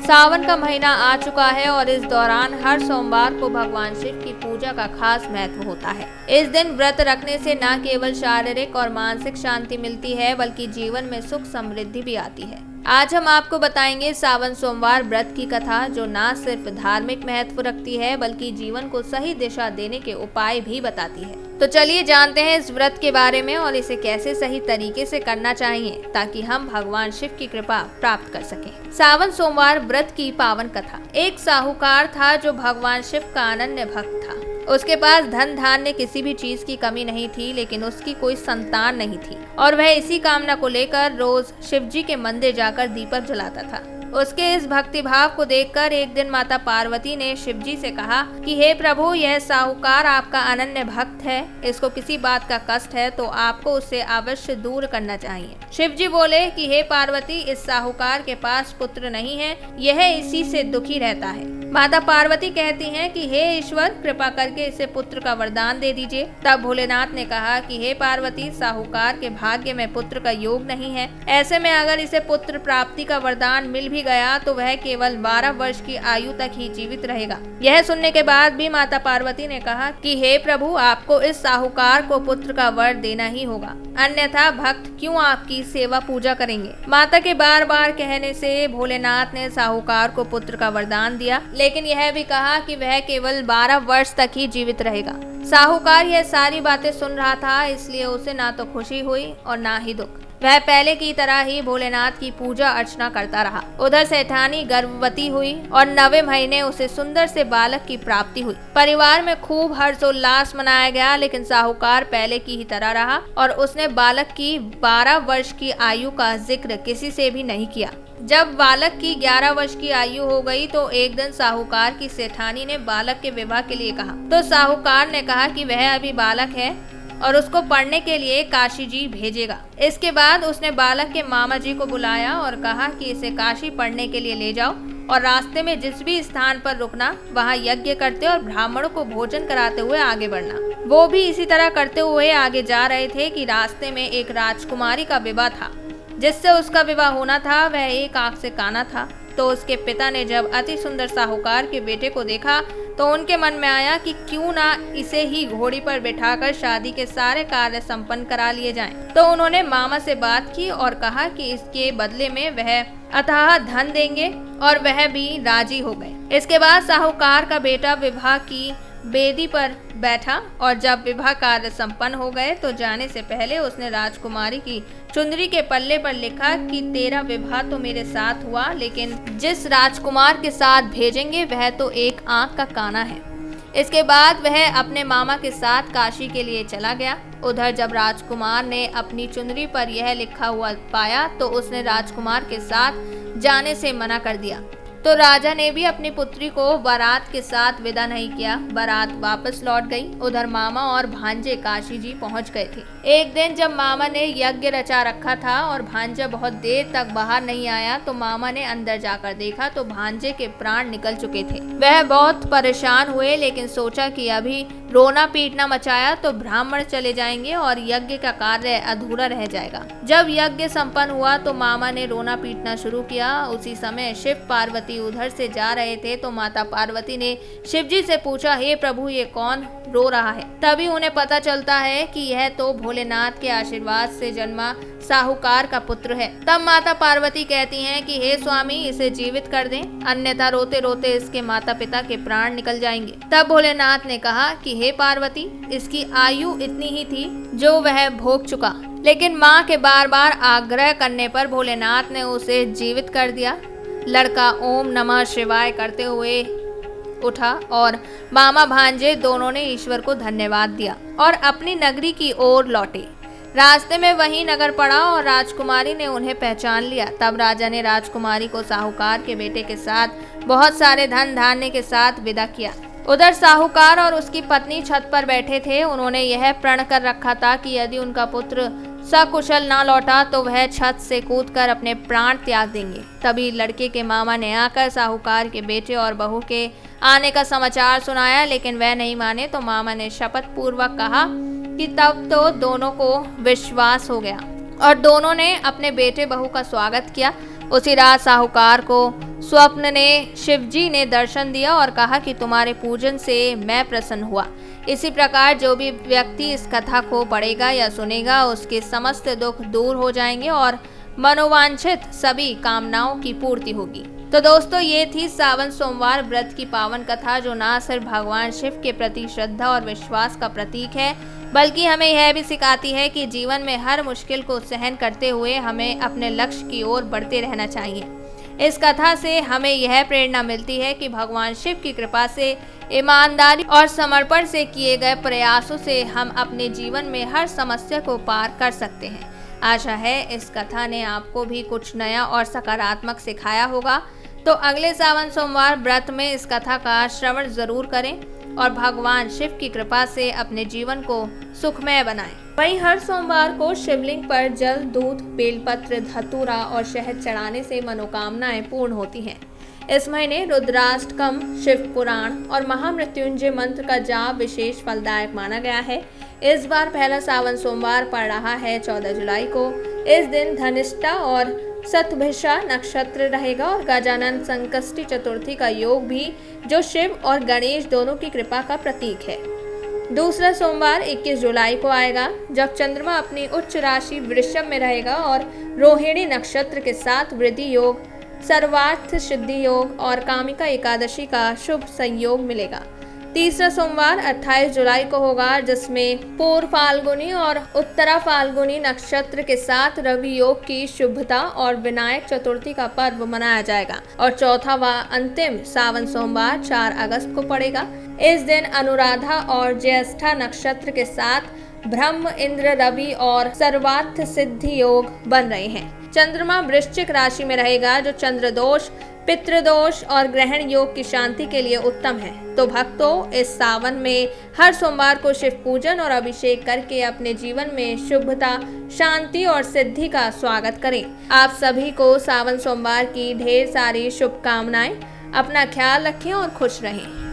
सावन का महीना आ चुका है और इस दौरान हर सोमवार को भगवान शिव की पूजा का खास महत्व होता है। इस दिन व्रत रखने से न केवल शारीरिक और मानसिक शांति मिलती है बल्कि जीवन में सुख समृद्धि भी आती है। आज हम आपको बताएंगे सावन सोमवार व्रत की कथा, जो न सिर्फ धार्मिक महत्व रखती है बल्कि जीवन को सही दिशा देने के उपाय भी बताती है। तो चलिए जानते हैं इस व्रत के बारे में और इसे कैसे सही तरीके से करना चाहिए ताकि हम भगवान शिव की कृपा प्राप्त कर सकें। सावन सोमवार व्रत की पावन कथा। एक साहूकार था जो भगवान शिव का अनन्य भक्त था। उसके पास धन धान्य किसी भी चीज की कमी नहीं थी, लेकिन उसकी कोई संतान नहीं थी और वह इसी कामना को लेकर रोज शिवजी के मंदिर जाकर दीपक जलाता था। उसके इस भक्ति भाव को देखकर एक दिन माता पार्वती ने शिवजी से कहा कि हे प्रभु, यह साहूकार आपका अनन्य भक्त है, इसको किसी बात का कष्ट है तो आपको उससे अवश्य दूर करना चाहिए। शिवजी बोले कि हे पार्वती, इस साहूकार के पास पुत्र नहीं है, यह इसी से दुखी रहता है। माता पार्वती कहती हैं कि हे ईश्वर, कृपा करके इसे पुत्र का वरदान दे दीजिए। तब भोलेनाथ ने कहा कि हे पार्वती, साहूकार के भाग्य में पुत्र का योग नहीं है, ऐसे में अगर इसे पुत्र प्राप्ति का वरदान मिल भी गया तो वह केवल 12 वर्ष की आयु तक ही जीवित रहेगा। यह सुनने के बाद भी माता पार्वती ने कहा कि हे प्रभु, आपको इस साहूकार को पुत्र का वर देना ही होगा, अन्यथा भक्त क्यों आपकी सेवा पूजा करेंगे। माता के बार बार कहने से भोलेनाथ ने साहूकार को पुत्र का वरदान दिया, लेकिन यह भी कहा कि वह केवल 12 वर्ष तक ही जीवित रहेगा। साहूकार यह सारी बातें सुन रहा था, इसलिए उसे ना तो खुशी हुई और ना ही दुख। वह पहले की तरह ही भोलेनाथ की पूजा अर्चना करता रहा। उधर सेठानी गर्भवती हुई और 9वें महीने उसे सुंदर से बालक की प्राप्ति हुई। परिवार में खूब हर्षोल्लास मनाया गया, लेकिन साहूकार पहले की ही तरह रहा और उसने बालक की 12 वर्ष की आयु का जिक्र किसी से भी नहीं किया। जब बालक की 11 वर्ष की आयु हो गई तो एक दिन साहूकार की सेठानी ने बालक के विवाह के लिए कहा, तो साहूकार ने कहा कि वह अभी बालक है और उसको पढ़ने के लिए काशी जी भेजेगा। इसके बाद उसने बालक के मामा जी को बुलाया और कहा कि इसे काशी पढ़ने के लिए ले जाओ और रास्ते में जिस भी स्थान पर रुकना वहाँ यज्ञ करते और ब्राह्मणों को भोजन कराते हुए आगे बढ़ना। वो भी इसी तरह करते हुए आगे जा रहे थे कि रास्ते में एक राजकुमारी का विवाह था। जिससे उसका विवाह होना था वह एक आंख से काना था। तो उसके पिता ने जब अति सुंदर साहूकार के बेटे को देखा तो उनके मन में आया कि क्यों ना इसे ही घोड़ी पर बिठाकर शादी के सारे कार्य संपन्न करा लिए जाएं। तो उन्होंने मामा से बात की और कहा कि इसके बदले में वह अथाह धन देंगे और वह भी राजी हो गए। इसके बाद साहूकार का बेटा विवाह की बेदी पर बैठा और जब विवाह कार्य संपन्न हो गए तो जाने से पहले उसने राजकुमारी की चुंदरी के पल्ले पर लिखा कि तेरा विवाह तो मेरे साथ हुआ, लेकिन जिस राजकुमार के साथ भेजेंगे वह तो एक आंख का काना है। इसके बाद वह अपने मामा के साथ काशी के लिए चला गया। उधर जब राजकुमार ने अपनी चुनरी पर यह लिखा हुआ पाया तो उसने राजकुमार के साथ जाने से मना कर दिया। तो राजा ने भी अपनी पुत्री को बारात के साथ विदा नहीं किया। बारात वापस लौट गई। उधर मामा और भांजे काशी जी पहुंच गए थे। एक दिन जब मामा ने यज्ञ रचा रखा था और भांजा बहुत देर तक बाहर नहीं आया तो मामा ने अंदर जाकर देखा तो भांजे के प्राण निकल चुके थे। वह बहुत परेशान हुए, लेकिन सोचा कि अभी रोना पीटना मचाया तो ब्राह्मण चले जाएंगे और यज्ञ का कार्य अधूरा रह जाएगा। जब यज्ञ संपन्न हुआ तो मामा ने रोना पीटना शुरू किया। उसी समय शिव पार्वती उधर से जा रहे थे तो माता पार्वती ने शिवजी से पूछा, हे प्रभु, ये कौन रो रहा है। तभी उन्हें पता चलता है कि यह तो भोलेनाथ के आशीर्वाद से जन्मा साहूकार का पुत्र है। तब माता पार्वती कहती हैं कि हे स्वामी, इसे जीवित कर दें, अन्यथा रोते रोते इसके माता पिता के प्राण निकल जाएंगे। तब भोलेनाथ ने कहा कि हे पार्वती, इसकी आयु इतनी ही थी जो वह भोग चुका, लेकिन माँ के बार बार आग्रह करने पर भोलेनाथ ने उसे जीवित कर दिया। लड़का ओम नमः शिवाय करते हुए उठा और मामा भांजे दोनों ने ईश्वर को धन्यवाद दिया और अपनी नगरी की ओर लौटे। रास्ते में वही नगर पड़ा और राजकुमारी ने उन्हें पहचान लिया। तब राजा ने राजकुमारी को साहूकार के बेटे के साथ बहुत सारे धन धान्य के साथ विदा किया। उधर साहूकार और उसकी पत्नी छत पर बैठे थे। उन्होंने यह प्रण कर रखा था कि यदि उनका पुत्र सकुशल ना लौटा तो वह छत से कूदकर अपने प्राण त्याग देंगे। तभी लड़के के मामा ने आकर साहूकार के बेटे और बहू के आने का समाचार सुनाया, लेकिन वह नहीं माने। तो मामा ने शपथ पूर्वक कहा कि तब तो दोनों को विश्वास हो गया और दोनों ने अपने बेटे बहू का स्वागत किया। उसी रात साहूकार को स्वप्न ने शिवजी ने दर्शन दिया और कहा कि तुम्हारे पूजन से मैं प्रसन्न हुआ। इसी प्रकार जो भी व्यक्ति इस कथा को पढ़ेगा या सुनेगा उसके समस्त दुख दूर हो जाएंगे और मनोवांछित सभी कामनाओं की पूर्ति होगी। तो दोस्तों, ये थी सावन सोमवार व्रत की पावन कथा, जो ना सिर्फ भगवान शिव के प्रति श्रद्धा और विश्वास का प्रतीक है, बल्कि हमें यह भी सिखाती है कि जीवन में हर मुश्किल को सहन करते हुए हमें अपने लक्ष्य की ओर बढ़ते रहना चाहिए। इस कथा से हमें यह प्रेरणा मिलती है कि भगवान शिव की कृपा से, ईमानदारी और समर्पण से किए गए प्रयासों से हम अपने जीवन में हर समस्या को पार कर सकते हैं। आशा है इस कथा ने आपको भी कुछ नया और सकारात्मक सिखाया होगा। तो अगले सावन सोमवार व्रत में इस कथा का श्रवण जरूर करें और भगवान शिव की कृपा से अपने जीवन को सुखमय बनाएं। वहीं हर सोमवार को शिवलिंग पर जल, दूध, बेलपत्र, धतूरा और शहद चढ़ाने से मनोकामनाएं पूर्ण होती हैं। इस महीने रुद्राष्टकम, शिव पुराण और महामृत्युंजय मंत्र का जाप विशेष फलदायक माना गया है। इस बार पहला सावन सोमवार पड़ रहा है 14 जुलाई को। इस दिन धनिष्ठा और शतभिषा नक्षत्र रहेगा और गजानन संकष्टी चतुर्थी का योग भी, जो शिव और गणेश दोनों की कृपा का प्रतीक है। दूसरा सोमवार 21 जुलाई को आएगा, जब चंद्रमा अपनी उच्च राशि वृषभ में रहेगा और रोहिणी नक्षत्र के साथ वृद्धि योग, सर्वार्थ सिद्धि योग और कामिका एकादशी का शुभ संयोग मिलेगा। तीसरा सोमवार 28 जुलाई को होगा, जिसमें पूर्व फाल्गुनी और उत्तरा फाल्गुनी नक्षत्र के साथ रवि योग की शुभता और विनायक चतुर्थी का पर्व मनाया जाएगा। और चौथा व अंतिम सावन सोमवार 4 अगस्त को पड़ेगा। इस दिन अनुराधा और ज्येष्ठा नक्षत्र के साथ ब्रह्म, इंद्र, रवि और सर्वार्थ सिद्धि योग बन रहे हैं। चंद्रमा वृश्चिक राशि में रहेगा, जो चंद्र दोष, पितृदोष और ग्रहण योग की शांति के लिए उत्तम है। तो भक्तों, इस सावन में हर सोमवार को शिव पूजन और अभिषेक करके अपने जीवन में शुभता, शांति और सिद्धि का स्वागत करें। आप सभी को सावन सोमवार की ढेर सारी शुभकामनाएं। अपना ख्याल रखें और खुश रहें।